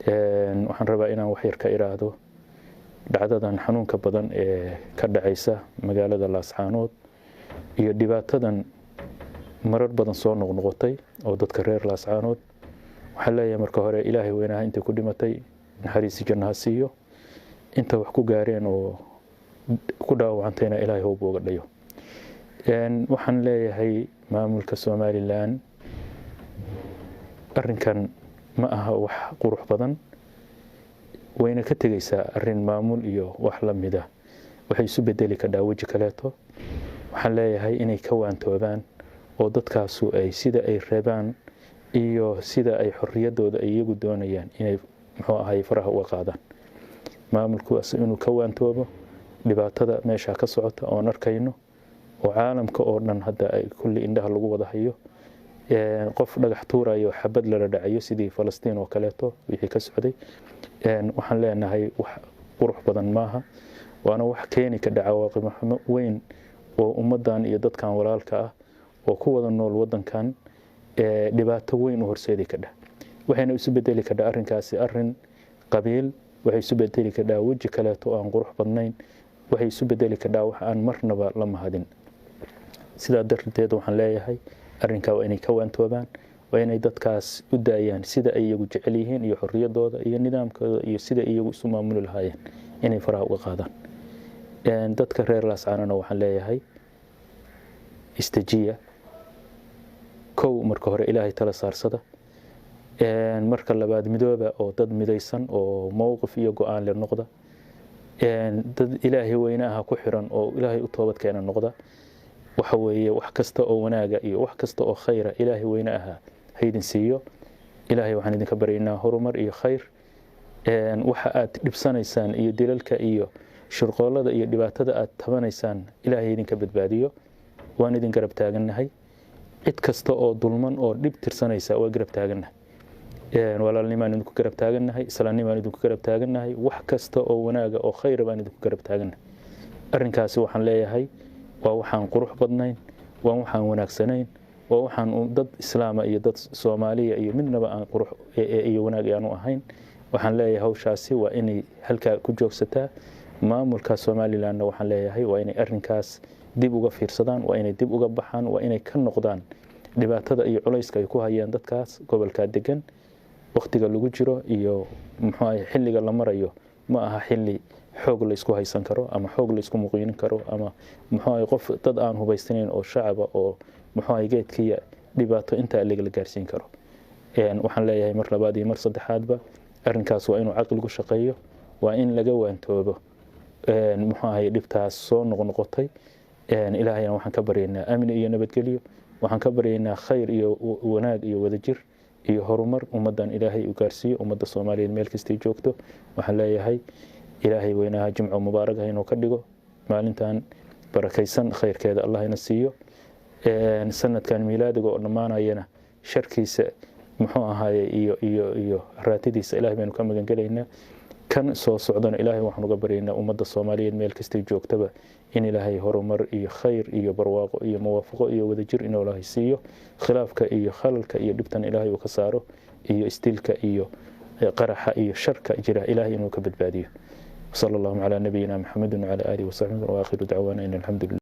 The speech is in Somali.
waxaan rabaa inaan wax yar ka iraahdo dhacdadan xanuunka badan ee ka dhacaysa magaalada Laascaanood iyo dhibaatadan marar badan soo noqnoqotay oo dadka reer Laascaanood waxaa leeyahay marka hore Ilaahay weynaha inta ku dhimatay naxariis jannaha siiyo inta wax ku gaareen oo ku dhaawacantayna Ilaahay hoo booga dhayo waxaan leeyahay maamulka Soomaaliland arrinkan ma aha wax qurux badan wayna ka tagaysaa arrin maamul iyo wax la mid ah waxay isu bedeli kartaa waji kaleeto waxaan leeyahay inay ka waantoobaan oo dadkaasu ay sida ay reebaan iyo sida ay xorriyadooda ay iyagu doonayaan inay faraha uga qaadaan maamulkuwaas inuu ka waantoobo dhibaatada meesha ka socota oo arkayno oo caalamka oo dhan hadda ay kulli indhaha lagu wada hayo qof dhagax tuurayo xabad la dhacayo sidii Falastiin oo kaleeto wixii ka socday waxaan leenahay wax qurux badan maaha waana wax keeni ka dhacaaqimo weyn oo ummadan iyo dadkan walaalka ah oo ku wada nool wadankan dhibaato weyn u horseedi ka dhac waxayna isu bedeli ka dhac arrinkaasi arrin qabiil waxay isu bedeli ka dhac waji kaleeto aan qurux badnayn waxay isu bedeli ka dhac wax aan marnaba la mahadin sida darteed waxaan leeyahay arrinka waa inay ka waantoobaan waa inay dadkaas u daayaan sida ay iyagu jecel yihiin iyo xorriyadooda iyo nidaamkooda iyo sida iyagu isu maamuli lahaayeen inay faraha uga qaadaan dadka reer Laascaanood waxaan leeyahay istajiya kow marka hore Ilaahay tala saarsada marka labaad midooba oo dad midaysan oo mowqif iyo go'aan leh noqda dad Ilaahay weynaha ku xiran oo Ilaahay u toobad keena noqda waxa weeye wax kasta oo wanaaga iyo wax kasta oo khayra Ilaahay weynaha haydin siiyo Ilaahay waxaan idinka baryaynaa horumar iyo khayr waxa aad dhibsanaysaan iyo dilalka iyo shirqoolada iyo dhibaatada aad tabanaysaan Ilaahay idinka badbaadiyo waan idin garab taaganahay cid kasta oo dulman oo dhib tirsanaysa waa garab taaganahay walaalnimaan idinku garab taaganahay islaamnimaan idinku garab taaganahay wax kasta oo wanaaga oo khayr baan idinku garab taaganahay arrinkaasi waxaan leeyahay waa waxaan qurux badnayn waa waxaan wanaagsanayn waa waxaan dad islaama iyo dad Soomaaliya iyo midnaba aan qurux iyo wanaag aanu ahayn waxaan leeyahay hawshaasi waa inay halka ku joogsataa maamulka Soomaaliland waxaan leeyahay waa inay arrinkaas dib uga fiirsadaan waa inay dib uga baxaan waa inay ka noqdaan dhibaatada iyo culayska ay ku hayaan dadkaas gobolka degan waqtiga lagu jiro iyo xilliga la marayo ma aha xilli xoog la isku haysan karo ama xoog la isku muqiin karo ama qof dad aan hubaysanayn oo shacab oo geedkiya dhibaato inta laga gaarsiin karo waxaan leeyahay mar labaad iyo mar saddexaadba arrinkaas waa inuu aqligu shaqeeyo waa in laga waantoobo dhibtaas soo noqnoqotay ilaahayna waxaan ka baryaynaa amni iyo nabadgelyo waxaan ka baryaynaa khayr iyo wanaag iyo wadajir iyo horumar ummadan Ilaahay u gaarsiiyo ummadda Soomaaliyeed meel kasta ay joogto waxaan leeyahay Ilaahay weynaha jimco mubaarag ah inuu ka dhigo maalintan barakaysan khayrkeeda Allah ina siiyo sanadkan miilaadiga oo dhamaanayna sharkiisa iyo raatidiisa Ilaahay baynu ka magan galaynaa kan soo socdana Ilaahay waxaan uga baryaynaa ummadda Soomaaliyeed meel kasta ay joogtaba in Ilaahay horumar iyo khayr iyo barwaaqo iyo muwaafaqo iyo wadajir inuu Ilaahay siiyo khilaafka iyo khalalka iyo dhibtan Ilaahay uu ka saaro iyo istilka iyo qaraxa iyo sharka jira Ilaahay inuu ka badbaadiyo صلى الله على نبينا محمد وعلى آله وصحبه وآخر دعوانا إن الحمد لله